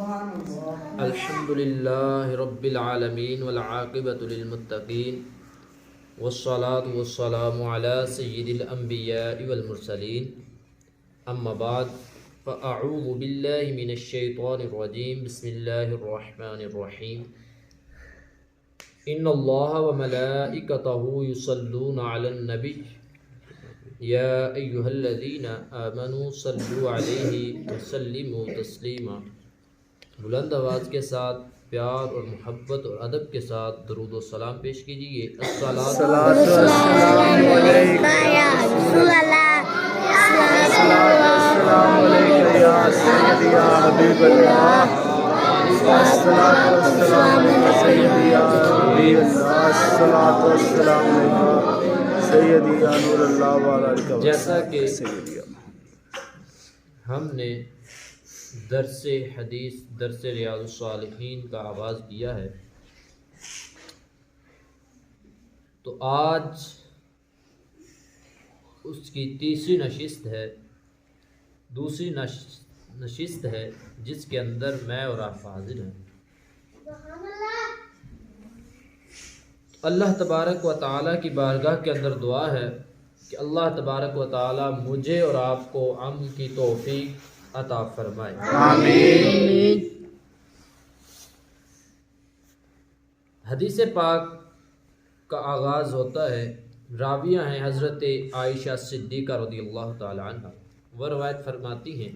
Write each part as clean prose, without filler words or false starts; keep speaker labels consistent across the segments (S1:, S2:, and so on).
S1: الحمد للہ رب العالمین والعاقبۃ للمتقین والصلاة والسلام علی سید الانبیاء والمرسلین اما بعد فاعوذ باللہ من الشیطان الرجیم بسم اللہ الرحمن الرحیم ان اللہ وملائکتہ یصلون علی النبی یا ایہا الذین آمنوا صلوا علیہ وسلموا تسلیما۔ بلند آواز کے ساتھ پیار اور محبت اور ادب کے ساتھ درود و سلام پیش کیجیے۔ جیسا کہ ہم نے درس حدیث درس ریاض الصالحین کا آغاز کیا ہے، تو آج اس کی تیسری نشست ہے، دوسری نشست ہے جس کے اندر میں اور آپ حاضر ہیں۔ اللہ تبارک و تعالیٰ کی بارگاہ کے اندر دعا ہے کہ اللہ تبارک و تعالیٰ مجھے اور آپ کو عمل کی توفیق عطا فرمائے، آمین۔ حدیث پاک کا آغاز ہوتا ہے، راویہ ہیں حضرت عائشہ صدیقہ رضی اللہ تعالی عنہ، وہ روایت فرماتی ہیں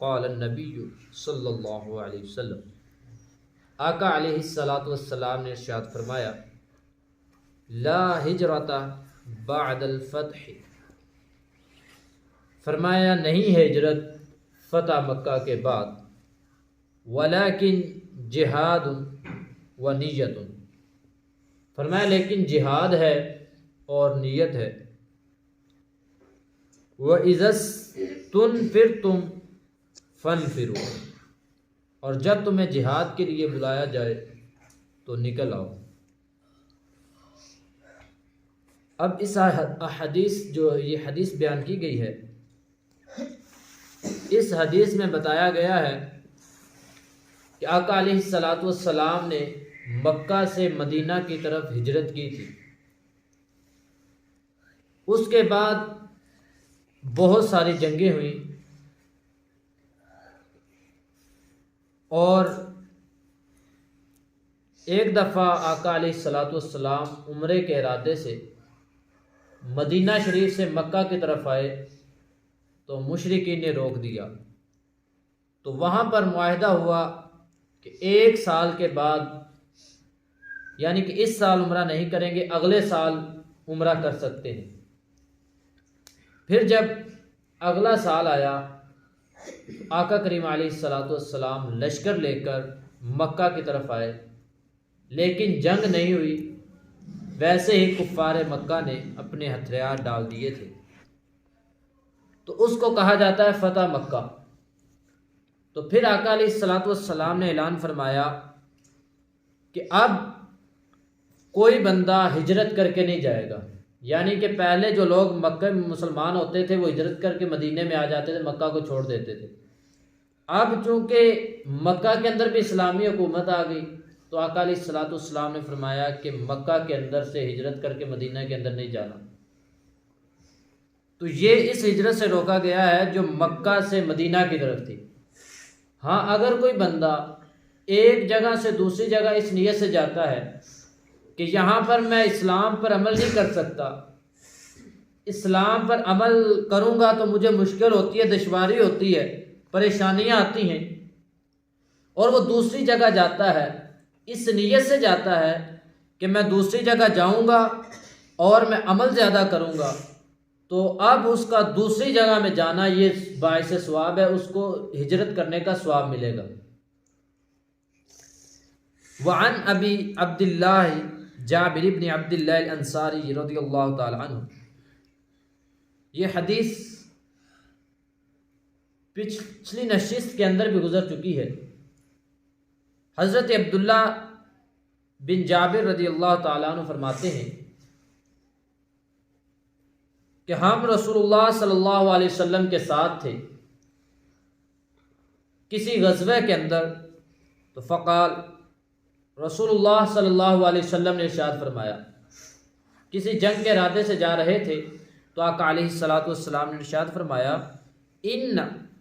S1: قال النبی صلی اللہ علیہ وسلم، آقا علیہ السلام نے ارشاد فرمایا لا ہجرت بعد الفتح، فرمایا نہیں ہے ہجرت فتح مکہ کے بعد، ولیکن جہاد و نیت، فرمایا لیکن جہاد ہے اور نیت ہے، وَإِذَا اسْتُنْفِرْتُمْ فَانْفِرُوا، اور جب تمہیں جہاد کے لیے بلایا جائے تو نکل آؤ۔ اب اس حدیث جو یہ حدیث بیان کی گئی ہے، اس حدیث میں بتایا گیا ہے کہ آقا علیہ السلام نے مکہ سے مدینہ کی طرف ہجرت کی تھی۔ اس کے بعد بہت ساری جنگیں ہوئیں اور ایک دفعہ آقا علیہ السلام عمرے کے ارادے سے مدینہ شریف سے مکہ کی طرف آئے تو مشرکین نے روک دیا، تو وہاں پر معاہدہ ہوا کہ 1 سال کے بعد، یعنی کہ اس سال عمرہ نہیں کریں گے، اگلے سال عمرہ کر سکتے ہیں۔ پھر جب اگلا سال آیا، آقا کریم علیہ السلام لشکر لے کر مکہ کی طرف آئے، لیکن جنگ نہیں ہوئی، ویسے ہی کفار مکہ نے اپنے ہتھیار ڈال دیے تھے، تو اس کو کہا جاتا ہے فتح مکہ۔ تو پھر آقا علیہ السلام نے اعلان فرمایا کہ اب کوئی بندہ ہجرت کر کے نہیں جائے گا، یعنی کہ پہلے جو لوگ مکہ میں مسلمان ہوتے تھے وہ ہجرت کر کے مدینے میں آ جاتے تھے، مکہ کو چھوڑ دیتے تھے۔ اب چونکہ مکہ کے اندر بھی اسلامی حکومت آ گئی، تو آقا علیہ السلام نے فرمایا کہ مکہ کے اندر سے ہجرت کر کے مدینہ کے اندر نہیں جانا۔ تو یہ اس ہجرت سے روکا گیا ہے جو مکہ سے مدینہ کی طرف تھی۔ ہاں، اگر کوئی بندہ ایک جگہ سے دوسری جگہ اس نیت سے جاتا ہے کہ یہاں پر میں اسلام پر عمل نہیں کر سکتا، اسلام پر عمل کروں گا تو مجھے مشکل ہوتی ہے، دشواری ہوتی ہے، پریشانیاں آتی ہیں، اور وہ دوسری جگہ جاتا ہے، اس نیت سے جاتا ہے کہ میں دوسری جگہ جاؤں گا اور میں عمل زیادہ کروں گا، تو اب اس کا دوسری جگہ میں جانا یہ باعث ثواب ہے، اس کو ہجرت کرنے کا ثواب ملے گا۔ وعن ابی عبداللہ جابر بن عبداللہ الانصاری رضی اللہ تعالی عنہ، یہ حدیث پچھلی نشست کے اندر بھی گزر چکی ہے۔ حضرت عبداللہ بن جابر رضی اللہ تعالیٰ عنہ فرماتے ہیں کہ ہم رسول اللہ صلی اللہ علیہ وسلم کے ساتھ تھے کسی غزوے کے اندر، تو فقال رسول اللہ صلی اللہ علیہ وسلم نے ارشاد فرمایا، کسی جنگ کے ارادے سے جا رہے تھے تو آقا علیہ الصلوۃ والسلام نے ارشاد فرمایا، ان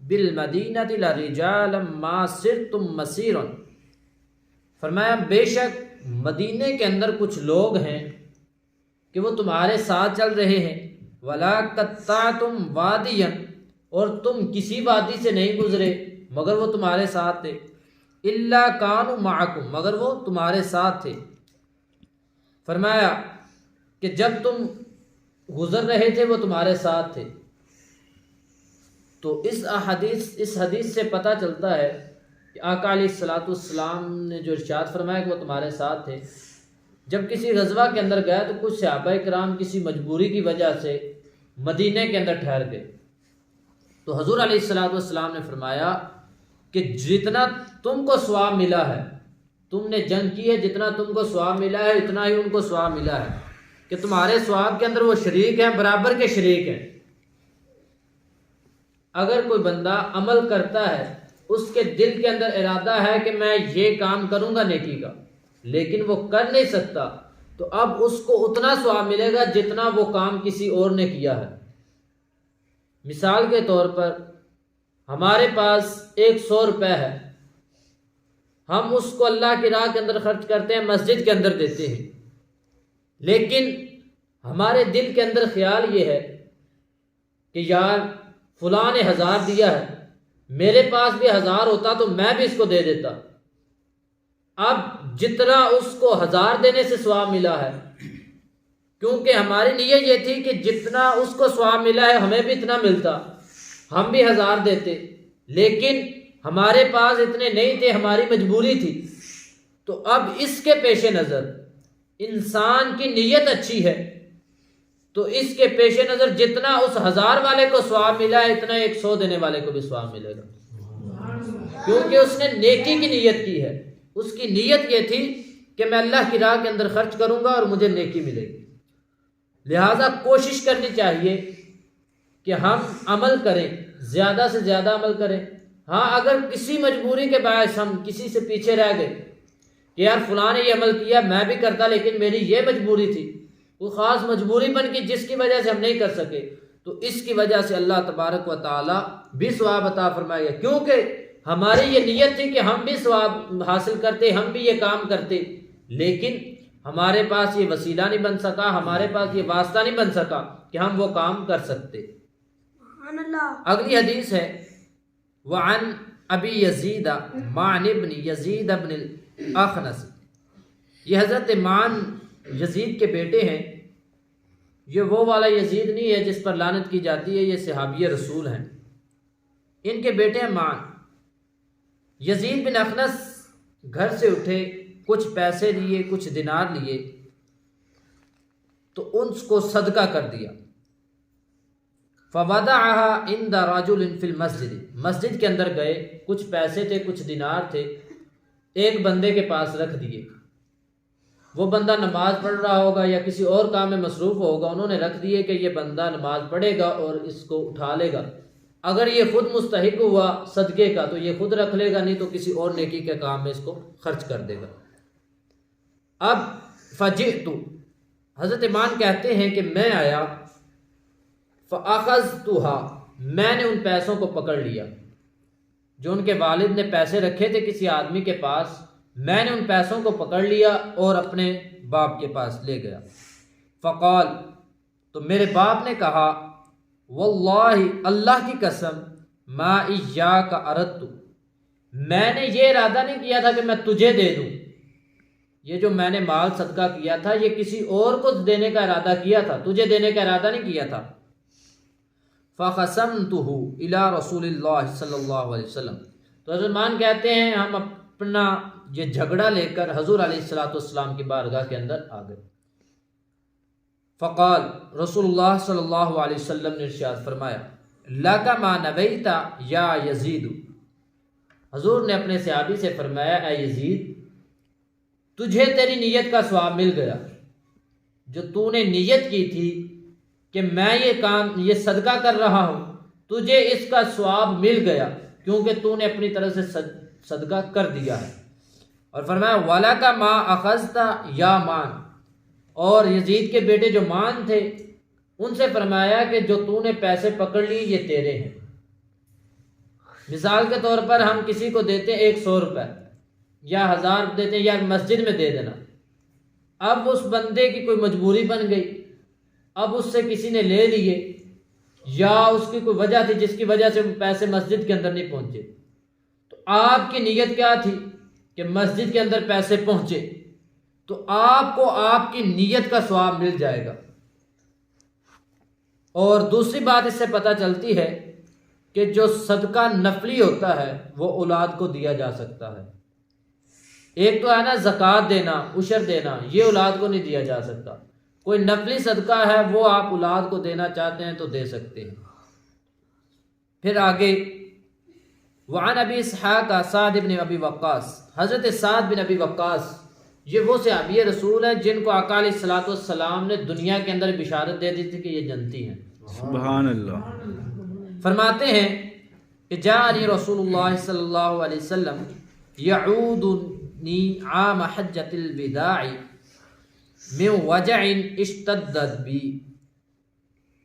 S1: بالمدینۃ لرجالا ما سرتم مسیرا، فرمایا بے شک مدینے کے اندر کچھ لوگ ہیں کہ وہ تمہارے ساتھ چل رہے ہیں، ولا قطعتم وادیا، اور تم کسی وادی سے نہیں گزرے مگر وہ تمہارے ساتھ تھے، الا کانوا معکم، مگر وہ تمہارے ساتھ تھے۔ فرمایا کہ جب تم گزر رہے تھے وہ تمہارے ساتھ تھے۔ تو اس حدیث سے پتہ چلتا ہے کہ آقا علیہ الصلوۃ والسلام نے جو ارشاد فرمایا کہ وہ تمہارے ساتھ تھے، جب کسی غزوہ کے اندر گیا تو کچھ صحابہ کرام کسی مجبوری کی وجہ سے مدینے کے اندر ٹھہر گئے، تو حضور علیہ الصلوۃ والسلام نے فرمایا کہ جتنا تم کو ثواب ملا ہے، تم نے جنگ کی ہے، جتنا تم کو ثواب ملا ہے اتنا ہی ان کو ثواب ملا ہے، کہ تمہارے ثواب کے اندر وہ شریک ہیں، برابر کے شریک ہیں۔ اگر کوئی بندہ عمل کرتا ہے، اس کے دل کے اندر ارادہ ہے کہ میں یہ کام کروں گا نیکی کا، لیکن وہ کر نہیں سکتا، تو اب اس کو اتنا ثواب ملے گا جتنا وہ کام کسی اور نے کیا ہے۔ مثال کے طور پر ہمارے پاس 100 روپے ہے، ہم اس کو اللہ کی راہ کے اندر خرچ کرتے ہیں، مسجد کے اندر دیتے ہیں، لیکن ہمارے دل کے اندر خیال یہ ہے کہ یار فلاں نے 1000 دیا ہے، میرے پاس بھی 1000 ہوتا تو میں بھی اس کو دے دیتا۔ اب جتنا اس کو 1000 دینے سے ثواب ملا ہے، کیونکہ ہماری نیت یہ تھی کہ جتنا اس کو ثواب ملا ہے ہمیں بھی اتنا ملتا، ہم بھی 1000 دیتے، لیکن ہمارے پاس اتنے نہیں تھے، ہماری مجبوری تھی۔ تو اب اس کے پیش نظر انسان کی نیت اچھی ہے، تو اس کے پیش نظر جتنا اس 1000 والے کو ثواب ملا ہے اتنا 100 دینے والے کو بھی ثواب ملے گا، کیونکہ اس نے نیکی کی نیت کی ہے۔ اس کی نیت یہ تھی کہ میں اللہ کی راہ کے اندر خرچ کروں گا اور مجھے نیکی ملے گی۔ لہٰذا کوشش کرنی چاہیے کہ ہم عمل کریں، زیادہ سے زیادہ عمل کریں۔ ہاں اگر کسی مجبوری کے باعث ہم کسی سے پیچھے رہ گئے کہ یار فلاں نے یہ عمل کیا میں بھی کرتا لیکن میری یہ مجبوری تھی، کوئی خاص مجبوری بن گئی جس کی وجہ سے ہم نہیں کر سکے، تو اس کی وجہ سے اللہ تبارک و تعالی بھی ثواب عطا فرمائے گا، کیونکہ ہماری یہ نیت تھی کہ ہم بھی ثواب حاصل کرتے، ہم بھی یہ کام کرتے، لیکن ہمارے پاس یہ وسیلہ نہیں بن سکا، ہمارے پاس یہ واسطہ نہیں بن سکا کہ ہم وہ کام کر سکتے۔ اگلی حدیث ہے وعن ابی یزید معن ابن یزید ابن الاخنس، یہ حضرت معن یزید کے بیٹے ہیں، یہ وہ والا یزید نہیں ہے جس پر لعنت کی جاتی ہے، یہ صحابی رسول ہیں، ان کے بیٹے ہیں معن۔ یزید بن اخنس گھر سے اٹھے، کچھ پیسے لیے، کچھ دینار لیے، تو ان کو صدقہ کر دیا۔ فَوَضَعَهَا عِنْدَ رَجُلٍ فِي الْمَسْجِدِ، مسجد کے اندر گئے، کچھ پیسے تھے، کچھ دینار تھے، ایک بندے کے پاس رکھ دیے۔ وہ بندہ نماز پڑھ رہا ہوگا یا کسی اور کام میں مصروف ہوگا، انہوں نے رکھ دیے کہ یہ بندہ نماز پڑھے گا اور اس کو اٹھا لے گا، اگر یہ خود مستحق ہوا صدقے کا تو یہ خود رکھ لے گا، نہیں تو کسی اور نیکی کے کام میں اس کو خرچ کر دے گا۔ اب فجئت، حضرت مان کہتے ہیں کہ میں آیا، فاخذتها، میں نے ان پیسوں کو پکڑ لیا، جو ان کے والد نے پیسے رکھے تھے کسی آدمی کے پاس، میں نے ان پیسوں کو پکڑ لیا اور اپنے باپ کے پاس لے گیا۔ فقال، تو میرے باپ نے کہا، واللہ، اللہ کی قسم، ما ایاک اردت، میں نے یہ ارادہ نہیں کیا تھا کہ میں تجھے دے دوں، یہ جو میں نے مال صدقہ کیا تھا یہ کسی اور کو دینے کا ارادہ کیا تھا، تجھے دینے کا ارادہ نہیں کیا تھا۔ فَخَصَمْتُهُ إِلَىٰ رَسُولِ اللَّهِ صلی اللہ علیہ وسلم، تو حضرت مان کہتے ہیں ہم اپنا یہ جھگڑا لے کر حضور علیہ السلام کی بارگاہ کے اندر آ گئے۔ فقال، رسول اللہ صلی اللہ علیہ وسلم نے ارشاد فرمایا، لَكَ مَا نَوَيْتَ یا یزید، حضور نے اپنے صحابی سے فرمایا، اے یزید، تجھے تیری نیت کا ثواب مل گیا، جو تو نے نیت کی تھی کہ میں یہ کام، یہ صدقہ کر رہا ہوں، تجھے اس کا ثواب مل گیا، کیونکہ تو نے اپنی طرف سے صدقہ کر دیا ہے۔ اور فرمایا وَلَكَ مَا أَخَذْتَ یا مان، اور یزید کے بیٹے جو مان تھے ان سے فرمایا کہ جو تو نے پیسے پکڑ لی یہ تیرے ہیں۔ مثال کے طور پر ہم کسی کو دیتے ہیں 100 روپے یا 1000 دیتے ہیں، یا مسجد میں دے دینا، اب اس بندے کی کوئی مجبوری بن گئی، اب اس سے کسی نے لے لیے، یا اس کی کوئی وجہ تھی جس کی وجہ سے پیسے مسجد کے اندر نہیں پہنچے، تو آپ کی نیت کیا تھی کہ مسجد کے اندر پیسے پہنچے، تو آپ کو آپ کی نیت کا ثواب مل جائے گا۔ اور دوسری بات اس سے پتہ چلتی ہے کہ جو صدقہ نفلی ہوتا ہے وہ اولاد کو دیا جا سکتا ہے۔ ایک تو ہے نا زکوٰۃ دینا، عشر دینا، یہ اولاد کو نہیں دیا جا سکتا۔ کوئی نفلی صدقہ ہے وہ آپ اولاد کو دینا چاہتے ہیں تو دے سکتے ہیں۔ پھر آگے وعن ابی اسحاق سعد بن ابی وقاص، حضرت سعد بن ابی وقاص یہ وہ صحابی رسول ہیں جن کو آقا علیہ الصلوۃ والسلام نے دنیا کے اندر بشارت دے دی تھی کہ یہ جنتی ہیں۔
S2: سبحان اللہ۔
S1: فرماتے ہیں کہ جاءنی رسول اللہ صلی اللہ علیہ وسلم یعودنی عام حجۃ الوداع من وجع اشتدت بی،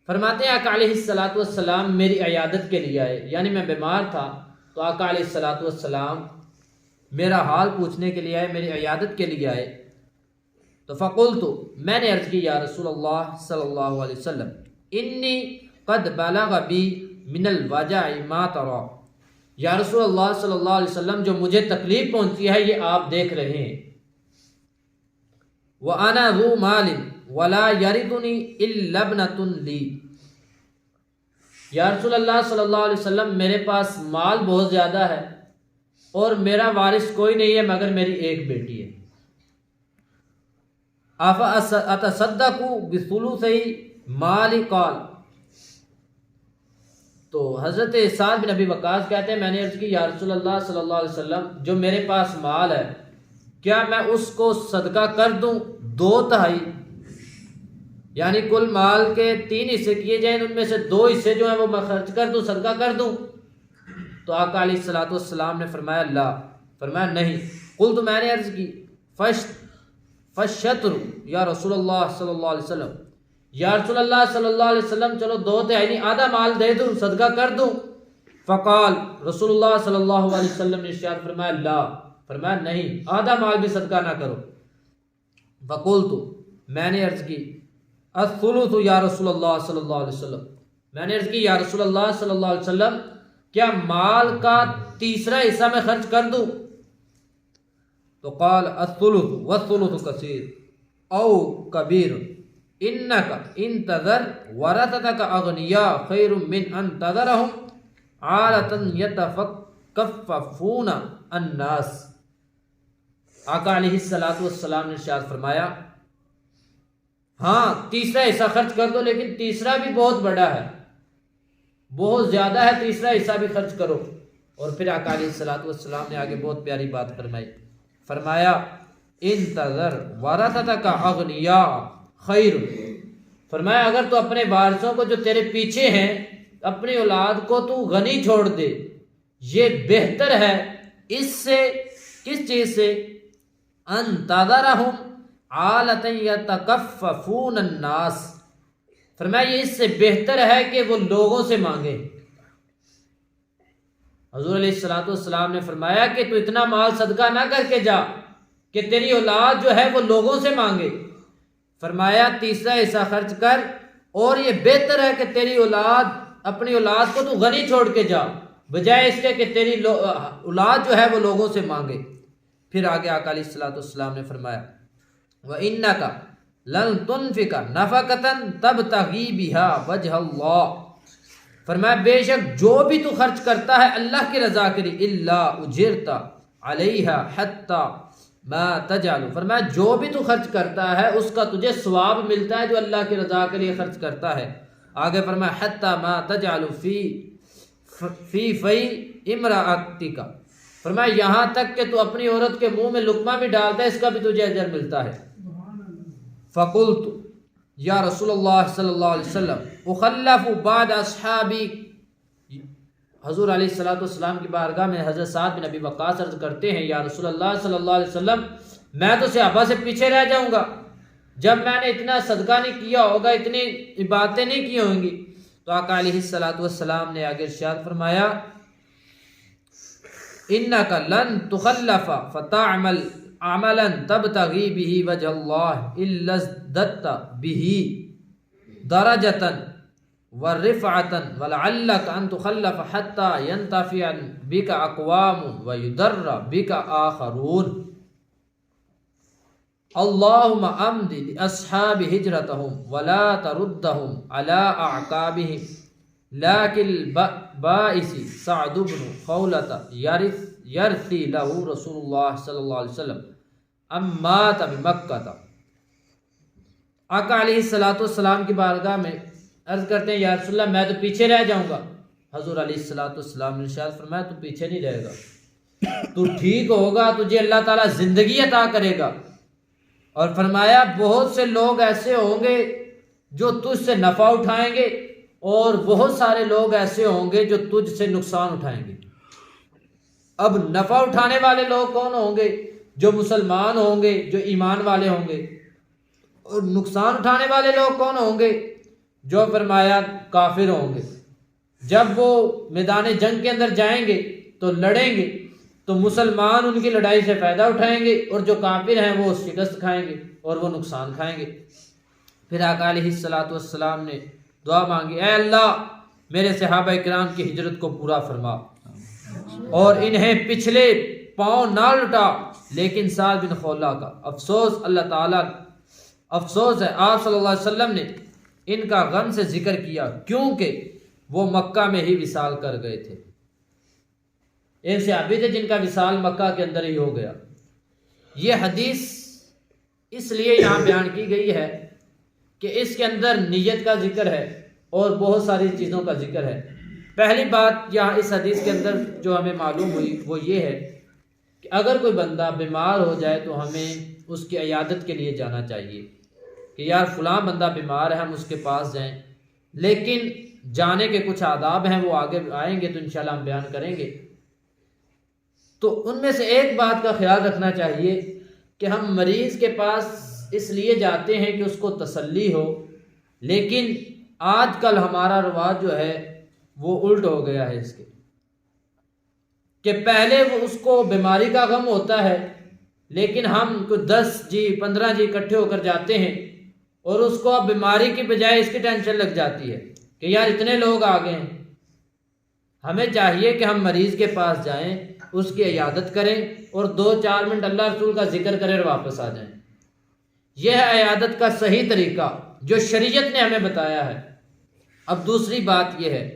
S1: فرماتے ہیں آقا علیہ الصلوۃ والسلام میری عیادت کے لیے آئے، یعنی میں بیمار تھا تو آقا علیہ الصلوۃ والسلام میرا حال پوچھنے کے لیے آئے، میری عیادت کے لیے آئے۔ تو فقلت، میں نے عرض کی یا رسول اللہ صلی اللہ علیہ وسلم انی قد بلغ بی من الوجع ما ترى، یا رسول اللہ صلی اللہ علیہ وسلم جو مجھے تکلیف پہنچی ہے یہ آپ دیکھ رہے ہیں۔ وَأَنَا ذُو مَالٍ وَلَا يَرِثُنِي إِلَّا ابْنَةٌ لِي، یا رسول اللہ صلی اللہ علیہ وسلم میرے پاس مال بہت زیادہ ہے اور میرا وارث کوئی نہیں ہے مگر میری ایک بیٹی ہے۔ أَفَأَتَصَدَّقُ بِثُلُثَيْ مَالِ قال، تو حضرت سعد بن ابی وقاص کہتے ہیں میں نے عرض کی یا رسول اللہ صلی اللہ علیہ وسلم جو میرے پاس مال ہے کیا میں اس کو صدقہ کر دوں 2/3، یعنی کل مال کے 3 حصے کیے جائیں ان میں سے 2 حصے جو ہیں وہ میں خرچ کر دوں، صدقہ کر دوں؟ تو آقا علیہ الصلوۃ والسلام نے فرمایا لا، فرمایا نہیں۔ قلت، میں نے عرض کی فالشطر یا رسول اللہ صلی اللہ علیہ وسلم، یا رسول اللہ صلی اللہ علیہ وسلم چلو 2/3 آدھا مال دے دوں، صدقہ کر دوں؟ فقال، رسول اللہ صلی اللہ علیہ وسلم نے ارشاد فرمایا لا، فرمایا نہیں، آدھا مال بھی صدقہ نہ کرو۔ فقلت، میں نے عرض کی الثلث یا رسول اللہ صلی اللہ علیہ وسلم، میں نے عرض کی یا رسول اللہ صلی اللہ علیہ وسلم کیا مال کا 3 حصہ میں خرچ کر دوں؟ تو قال الثلث والثلث کثیر او کبیر انک ان تذر ورثتک اغنیاء خیر من ان تذرهم عالۃ یتکففون الناس۔ آقا علیہ الصلوۃ والسلام نے ارشاد فرمایا ہاں 3 حصہ خرچ کر دو، لیکن تیسرا بھی بہت بڑا ہے، بہت زیادہ ہے، 3 حصہ بھی خرچ کرو۔ اور پھر آقا علیہ الصلوۃ والسلام نے آگے بہت پیاری بات فرمائی، فرمایا انتظر ورثتک اغنیاء خیر، فرمایا اگر تو اپنے وارثوں کو جو تیرے پیچھے ہیں اپنی اولاد کو تو غنی چھوڑ دے، یہ بہتر ہے اس سے، کس چیز سے؟ ان تذرہم عالۃ یتکففون الناس، فرمایا یہ اس سے بہتر ہے کہ وہ لوگوں سے مانگے۔ حضور علیہ الصلوۃ والسلام نے فرمایا کہ تو اتنا مال صدقہ نہ کر کے جا کہ تیری اولاد جو ہے وہ لوگوں سے مانگے، فرمایا 3 حصہ خرچ کر، اور یہ بہتر ہے کہ تیری اولاد، اپنی اولاد کو تو غنی چھوڑ کے جا بجائے اس کے کہ تیری اولاد جو ہے وہ لوگوں سے مانگے۔ پھر آگے آقا علیہ الصلوۃ والسلام نے فرمایا وَإِنَّكَ لَن تُنْفِقَ نَفَقَةً تَبْتَغِي بِهَا وَجْهَ اللَّهِ، فرمایا بے شک جو بھی تو خرچ کرتا ہے اللہ کی رضا کے لیے إِلَّا أُجِرْتَ عَلَيْهَا حَتَّى مَا تَجْعَلُ، فرمایا جو بھی تو خرچ کرتا ہے اس کا تجھے ثواب ملتا ہے جو اللہ کی رضا کے لیے خرچ کرتا ہے۔ آگے فرمایا حَتَّى مَا تَجْعَلُ فِي فَيْ امْرَأَتِكَ، فرمایا یہاں تک کہ تو اپنی عورت کے منہ میں لقمہ بھی ڈالتا ہے اس کا بھی تجھے اجر ملتا ہے۔ فقلت یا رسول اللہ صلی اللہ علیہ وسلم اخلف بعد اصحابی، حضور علیہ الصلوۃ والسلام کی بارگاہ میں حضرت سعد بن ابی وقاص عرض کرتے ہیں یا رسول اللہ صلی اللہ علیہ وسلم میں تو صحابہ سے پیچھے رہ جاؤں گا، جب میں نے اتنا صدقہ نہیں کیا ہوگا، اتنی عبادتیں نہیں کی ہوں گی۔ تو آقا علیہ الصلوۃ والسلام نے آگے ارشاد فرمایا انک لن تخلف فتعمل عملا تبتغی به وجه اللہ الا ازددت به درجة ورفعة ولعلك ان تخلف حتى ينتفع بك اقوام ويضر بك آخرون اللهم امد لاصحاب هجرتهم ولا تردهم على اعقابهم لكن بائس سعد بن خولة یرثی له رسول اللہ صلی اللہ علیہ وسلم امات بمکہ۔ آقا علیہ الصلوۃ والسلام کی بارگاہ میں عرض کرتے ہیں یا رسول اللہ میں تو پیچھے رہ جاؤں گا۔ حضور علیہ الصلوۃ والسلام نے ارشاد فرمایا تو پیچھے نہیں رہے گا، تو ٹھیک ہوگا، تجھے اللہ تعالیٰ زندگی عطا کرے گا، اور فرمایا بہت سے لوگ ایسے ہوں گے جو تجھ سے نفع اٹھائیں گے اور بہت سارے لوگ ایسے ہوں گے جو تجھ سے نقصان اٹھائیں گے۔ اب نفع اٹھانے والے لوگ کون ہوں گے؟ جو مسلمان ہوں گے، جو ایمان والے ہوں گے، اور نقصان اٹھانے والے لوگ کون ہوں گے؟ جو فرمایا کافر ہوں گے۔ جب وہ میدان جنگ کے اندر جائیں گے تو لڑیں گے تو مسلمان ان کی لڑائی سے فائدہ اٹھائیں گے، اور جو کافر ہیں وہ شکست کھائیں گے اور وہ نقصان کھائیں گے۔ پھر آقا علیہ الصلوۃ والسلام نے دعا مانگی اے اللہ میرے صحابہ کرام کی ہجرت کو پورا فرما اور انہیں پچھلے پاؤں نہ لٹا۔ لیکن سعد بن خولہ کا افسوس، اللہ تعالیٰ افسوس ہے، آپ صلی اللہ علیہ وسلم نے ان کا غم سے ذکر کیا کیونکہ وہ مکہ میں ہی وصال کر گئے تھے۔ ایک صحابی تھے جن کا وصال مکہ کے اندر ہی ہو گیا۔ یہ حدیث اس لیے یہاں بیان کی گئی ہے کہ اس کے اندر نیت کا ذکر ہے اور بہت ساری چیزوں کا ذکر ہے۔ پہلی بات یہاں اس حدیث کے اندر جو ہمیں معلوم ہوئی وہ یہ ہے کہ اگر کوئی بندہ بیمار ہو جائے تو ہمیں اس کی عیادت کے لیے جانا چاہیے کہ یار فلاں بندہ بیمار ہے، ہم اس کے پاس جائیں۔ لیکن جانے کے کچھ آداب ہیں، وہ آگے آئیں گے تو انشاءاللہ ہم بیان کریں گے۔ تو ان میں سے ایک بات کا خیال رکھنا چاہیے کہ ہم مریض کے پاس اس لیے جاتے ہیں کہ اس کو تسلی ہو، لیکن آج کل ہمارا رواج جو ہے وہ الٹ ہو گیا ہے اس کے، کہ پہلے وہ اس کو بیماری کا غم ہوتا ہے لیکن ہم کو 10 جی 15 جی اکٹھے ہو کر جاتے ہیں اور اس کو اب بیماری کی بجائے اس کی ٹینشن لگ جاتی ہے کہ یار اتنے لوگ آ گئے ہیں۔ ہمیں چاہیے کہ ہم مریض کے پاس جائیں، اس کی عیادت کریں اور 2-4 منٹ اللہ رسول کا ذکر کریں اور واپس آ جائیں۔ یہ ہے عیادت کا صحیح طریقہ جو شریعت نے ہمیں بتایا ہے۔ اب دوسری بات یہ ہے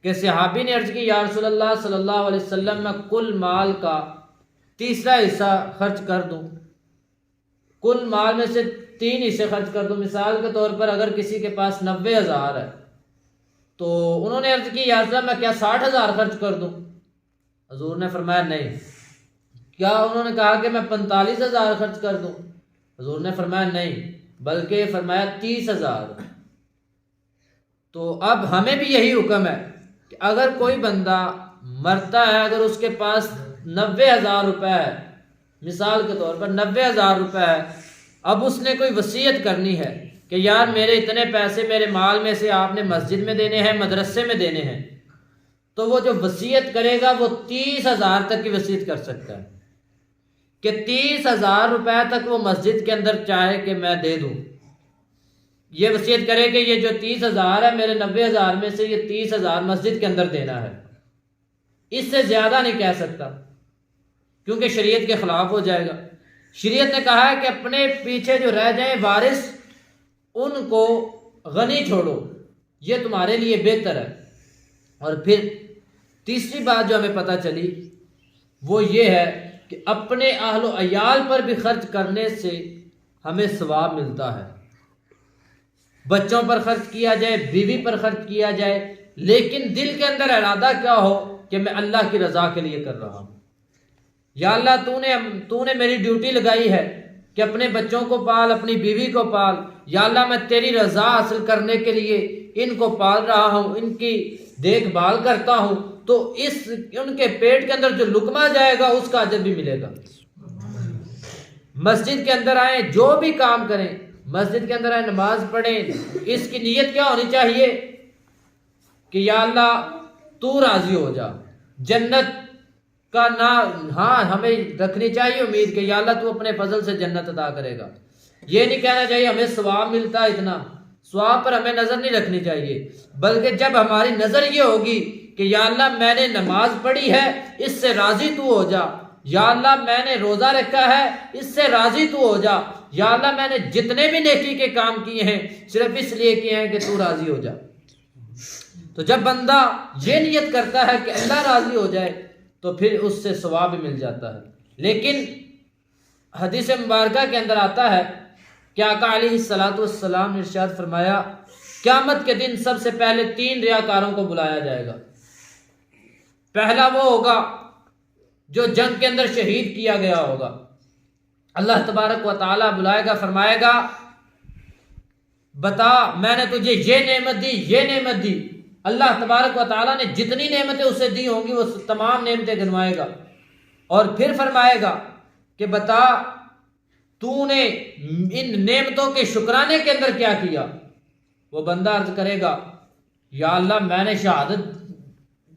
S1: کہ صحابی نے عرض کی یا رسول اللہ صلی اللہ علیہ وسلم میں کل مال کا تیسرا حصہ خرچ کر دوں، کل مال میں سے 3 حصے خرچ کر دوں۔ مثال کے طور پر اگر کسی کے پاس 90,000 ہے تو انہوں نے عرض کی یا رسول اللہ میں کیا 60,000 خرچ کر دوں؟ حضور نے فرمایا نہیں۔ کیا انہوں نے کہا کہ میں 45,000 خرچ کر دوں؟ حضور نے فرمایا نہیں، بلکہ فرمایا 30,000۔ تو اب ہمیں بھی یہی حکم ہے کہ اگر کوئی بندہ مرتا ہے، اگر اس کے پاس 90,000 روپے ہے، مثال کے طور پر 90,000 روپے ہے، اب اس نے کوئی وصیت کرنی ہے کہ یار میرے اتنے پیسے میرے مال میں سے آپ نے مسجد میں دینے ہیں، مدرسے میں دینے ہیں، تو وہ جو وصیت کرے گا وہ 30,000 تک کی وصیت کر سکتا ہے کہ 30,000 روپے تک وہ مسجد کے اندر چاہے کہ میں دے دوں۔ یہ وصیت کرے کہ یہ جو 30,000 ہے میرے 90,000 میں سے یہ 30,000 مسجد کے اندر دینا ہے، اس سے زیادہ نہیں کہہ سکتا کیونکہ شریعت کے خلاف ہو جائے گا۔ شریعت نے کہا ہے کہ اپنے پیچھے جو رہ جائیں وارث ان کو غنی چھوڑو، یہ تمہارے لیے بہتر ہے۔ اور پھر تیسری بات جو ہمیں پتہ چلی وہ یہ ہے کہ اپنے اہل و عیال پر بھی خرچ کرنے سے ہمیں ثواب ملتا ہے۔ بچوں پر خرچ کیا جائے، بیوی پر خرچ کیا جائے، لیکن دل کے اندر ارادہ کیا ہو کہ میں اللہ کی رضا کے لیے کر رہا ہوں۔ یا اللہ تو نے میری ڈیوٹی لگائی ہے کہ اپنے بچوں کو پال، اپنی بیوی کو پال، یا اللہ میں تیری رضا حاصل کرنے کے لیے ان کو پال رہا ہوں، ان کی دیکھ بھال کرتا ہوں تو ان کے پیٹ کے اندر جو لقمہ جائے گا اس کا اجر بھی ملے گا۔ مسجد کے اندر آئیں، جو بھی کام کریں، مسجد کے اندر آئیں، نماز پڑھیں، اس کی نیت کیا ہونی چاہیے کہ یا اللہ تو راضی ہو جا، جنت کا ہاں ہمیں رکھنی چاہیے امید کہ یا اللہ تو اپنے فضل سے جنت عطا کرے گا۔ یہ نہیں کہنا چاہیے ہمیں ثواب ملتا ہے اتنا، ثواب پر ہمیں نظر نہیں رکھنی چاہیے، بلکہ جب ہماری نظر یہ ہوگی کہ یا اللہ میں نے نماز پڑھی ہے اس سے راضی تو ہو جا، یا اللہ میں نے روزہ رکھا ہے اس سے راضی تو ہو جا، یا اللہ میں نے جتنے بھی نیکی کے کام کیے ہیں صرف اس لیے کیے ہیں کہ تو راضی ہو جا۔ تو جب بندہ یہ نیت کرتا ہے کہ اللہ راضی ہو جائے تو پھر اس سے ثواب مل جاتا ہے۔ لیکن حدیث مبارکہ کے اندر آتا ہے کہ آقا علیہ السلام نے ارشاد فرمایا قیامت کے دن سب سے پہلے 3 ریاکاروں کو بلایا جائے گا۔ پہلا وہ ہوگا جو جنگ کے اندر شہید کیا گیا ہوگا، اللہ تبارک و تعالیٰ بلائے گا، فرمائے گا بتا میں نے تجھے یہ نعمت دی، یہ نعمت دی۔ اللہ تبارک و تعالیٰ نے جتنی نعمتیں اسے دی ہوں گی وہ تمام نعمتیں گنوائے گا، اور پھر فرمائے گا کہ بتا تو نے ان نعمتوں کے شکرانے کے اندر کیا کیا۔ وہ بندہ عرض کرے گا یا اللہ میں نے شہادت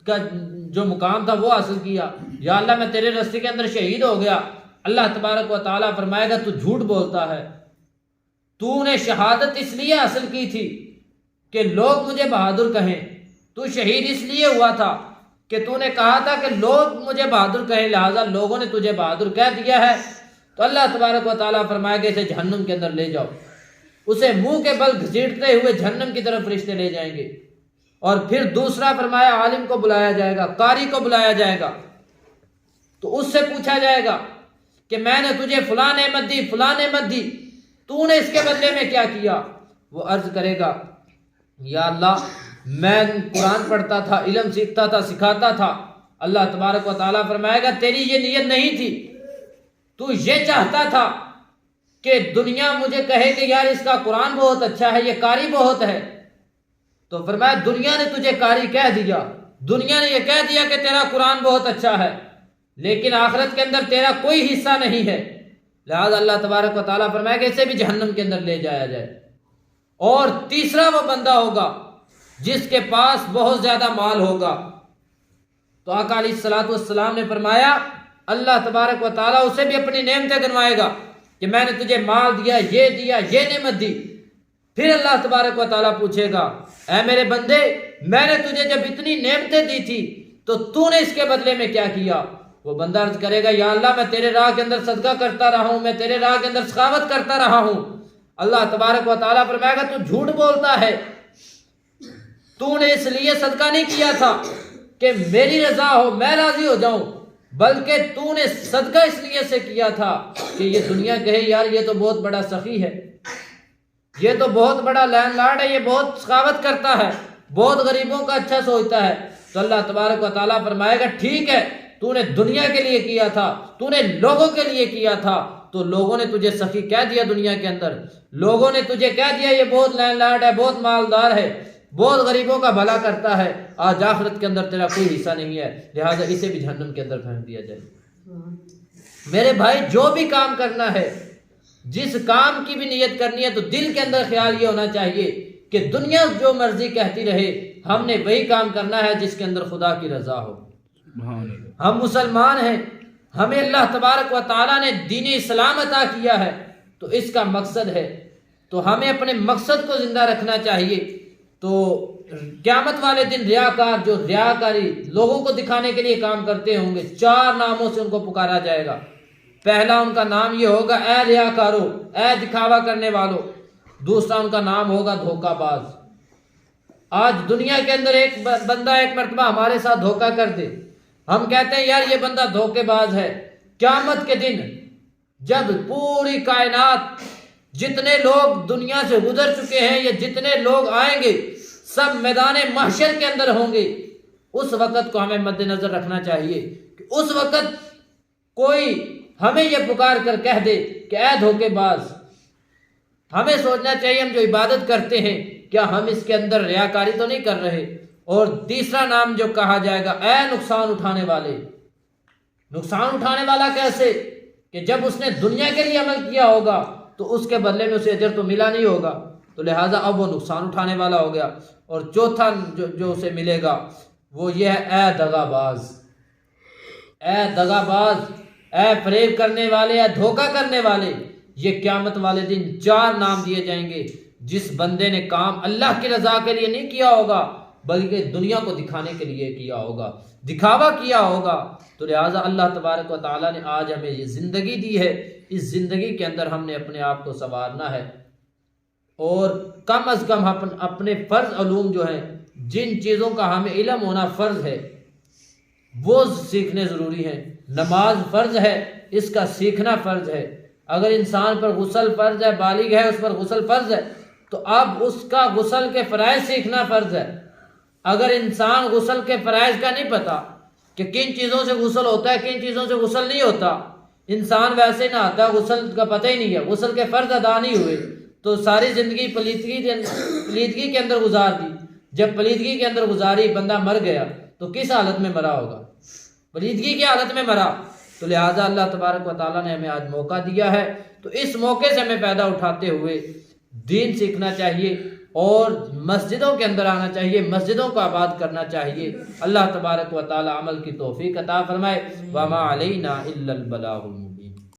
S1: کا جو مقام تھا وہ حاصل کیا، یا اللہ میں تیرے راستے کے اندر شہید ہو گیا۔ اللہ تبارک و تعالیٰ فرمائے گا تو جھوٹ بولتا ہے، تو نے شہادت اس لیے حاصل کی تھی کہ لوگ مجھے بہادر کہیں، تو شہید اس لیے ہوا تھا کہ تو نے کہا تھا کہ لوگ مجھے بہادر کہیں، لہذا لوگوں نے تجھے بہادر کہہ دیا ہے۔ تو اللہ تبارک و تعالیٰ فرمائے گا اسے جہنم کے اندر لے جاؤ، اسے منہ کے بل گھسیٹتے ہوئے جہنم کی طرف فرشتے لے جائیں گے۔ اور پھر دوسرا فرمایا عالم کو بلایا جائے گا، قاری کو بلایا جائے گا، تو اس سے پوچھا جائے گا کہ میں نے تجھے فلاں نعمت دی، فلاں نعمت دی، تو نے اس کے بدلے میں کیا کیا؟ وہ عرض کرے گا یا اللہ میں قرآن پڑھتا تھا، علم سیکھتا تھا، سکھاتا تھا۔ اللہ تبارک و تعالیٰ فرمائے گا تیری یہ نیت نہیں تھی، تو یہ چاہتا تھا کہ دنیا مجھے کہے کہ یار اس کا قرآن بہت اچھا ہے، یہ قاری بہت ہے۔ تو فرمایا دنیا نے تجھے قاری کہہ دیا، دنیا نے یہ کہہ دیا کہ تیرا قرآن بہت اچھا ہے، لیکن آخرت کے اندر تیرا کوئی حصہ نہیں ہے، لہذا اللہ تبارک و تعالیٰ فرمائے کہ اسے بھی جہنم کے اندر لے جایا جائے۔ اور تیسرا وہ بندہ ہوگا جس کے پاس بہت زیادہ مال ہوگا، تو آقا علیہ السلام نے فرمایا اللہ تبارک و تعالیٰ اسے بھی اپنی نعمتیں گنوائے گا کہ میں نے تجھے مال دیا، یہ نعمت دی۔ پھر اللہ تبارک و تعالیٰ پوچھے گا اے میرے بندے میں نے تجھے جب اتنی نعمتیں دی تھی تو نے اس کے بدلے میں کیا کیا؟ وہ بندہ عرض کرے گا یا اللہ میں تیرے راہ کے اندر صدقہ کرتا رہا ہوں، میں تیرے راہ کے اندر سخاوت کرتا رہا ہوں۔ اللہ تبارک و تعالیٰ فرمائے گا تو جھوٹ بولتا ہے، تو نے اس لیے صدقہ نہیں کیا تھا کہ میری رضا ہو، میں راضی ہو جاؤں، بلکہ تو نے صدقہ اس لیے سے کیا تھا کہ یہ دنیا کہے یار یہ تو بہت بڑا سخی ہے، یہ تو بہت بڑا لین لاڈ ہے، یہ بہت سخاوت کرتا ہے، بہت غریبوں کا اچھا سوچتا ہے۔ تو اللہ تبارک و تعالیٰ فرمائے گا ٹھیک ہے تو نے دنیا کے لیے کیا تھا، تو نے لوگوں کے لیے کیا تھا، تو لوگوں نے تجھے سخی کہہ دیا، دنیا کے اندر لوگوں نے تجھے کہہ دیا یہ بہت لین لاڈ ہے، بہت مالدار ہے، بہت غریبوں کا بھلا کرتا ہے، آج آخرت کے اندر تیرا کوئی حصہ نہیں ہے، لہٰذا اسے بھی جہنم کے اندر پھینک دیا جائے۔ میرے بھائی جو بھی کام کرنا ہے، جس کام کی بھی نیت کرنی ہے تو دل کے اندر خیال یہ ہونا چاہیے کہ دنیا جو مرضی کہتی رہے ہم نے وہی کام کرنا ہے جس کے اندر خدا کی رضا ہو۔ ہم مسلمان ہیں، ہمیں اللہ تبارک و تعالیٰ نے دین اسلام عطا کیا ہے، تو اس کا مقصد ہے، تو ہمیں اپنے مقصد کو زندہ رکھنا چاہیے۔ تو قیامت والے دن ریاکار جو ریاکاری لوگوں کو دکھانے کے لیے کام کرتے ہوں گے، 4 ناموں سے ان کو پکارا جائے گا۔ پہلا ان کا نام یہ ہوگا اے ریاکارو، اے دکھاوا کرنے والو۔ دوسرا ان کا نام ہوگا دھوکہ باز۔ آج دنیا کے اندر ایک بندہ ایک مرتبہ ہمارے ساتھ دھوکہ کر دے، ہم کہتے ہیں یار یہ بندہ دھوکے باز ہے۔ قیامت کے دن جب پوری کائنات جتنے لوگ دنیا سے گزر چکے ہیں یا جتنے لوگ آئیں گے سب میدان محشر کے اندر ہوں گے، اس وقت کو ہمیں مد نظر رکھنا چاہیے کہ اس وقت کوئی ہمیں یہ پکار کر کہہ دے کہ اے دھوکے باز۔ ہمیں سوچنا چاہیے ہم جو عبادت کرتے ہیں کیا ہم اس کے اندر ریاکاری تو نہیں کر رہے؟ اور تیسرا نام جو کہا جائے گا اے نقصان اٹھانے والے. نقصان اٹھانے والا کیسے؟ کہ جب اس نے دنیا کے لیے عمل کیا ہوگا تو اس کے بدلے میں اسے اجر تو ملا نہیں ہوگا، تو لہٰذا اب وہ نقصان اٹھانے والا ہو گیا. اور چوتھا جو اسے ملے گا وہ یہ ہے اے دغا باز. اے دغا باز، اے فریب کرنے والے، اے دھوکہ کرنے والے. یہ قیامت والے دن 4 نام دیے جائیں گے. جس بندے نے کام اللہ کی رضا کے لیے نہیں کیا ہوگا بلکہ دنیا کو دکھانے کے لیے کیا ہوگا، دکھاوا کیا ہوگا، تو لہٰذا اللہ تبارک و تعالیٰ نے آج ہمیں یہ زندگی دی ہے. اس زندگی کے اندر ہم نے اپنے آپ کو سنوارنا ہے اور کم از کم اپنے فرض علوم جو ہیں، جن چیزوں کا ہمیں علم ہونا فرض ہے وہ سیکھنے ضروری ہیں. نماز فرض ہے، اس کا سیکھنا فرض ہے. اگر انسان پر غسل فرض ہے، بالغ ہے، اس پر غسل فرض ہے، تو اب اس کا غسل کے فرائض سیکھنا فرض ہے. اگر انسان غسل کے فرائض کا نہیں پتا کہ کن چیزوں سے غسل ہوتا ہے، کن چیزوں سے غسل نہیں ہوتا، انسان ویسے نہ آتا، غسل کا پتہ ہی نہیں ہے، غسل کے فرض ادا نہیں ہوئے، تو ساری زندگی پلیدگی کے اندر گزار دی. جب پلیدگی کے اندر گزاری، بندہ مر گیا تو کس حالت میں مرا ہوگا؟ پلیدگی کی حالت میں مرا. تو لہٰذا اللہ تبارک و تعالیٰ نے ہمیں آج موقع دیا ہے، تو اس موقع سے ہمیں فائدہ اٹھاتے ہوئے دین سیکھنا چاہیے اور مسجدوں کے اندر آنا چاہیے، مسجدوں کو آباد کرنا چاہیے. اللہ تبارک و تعالیٰ عمل کی توفیق عطا فرمائے. وما علینا الا البلاغ المبین.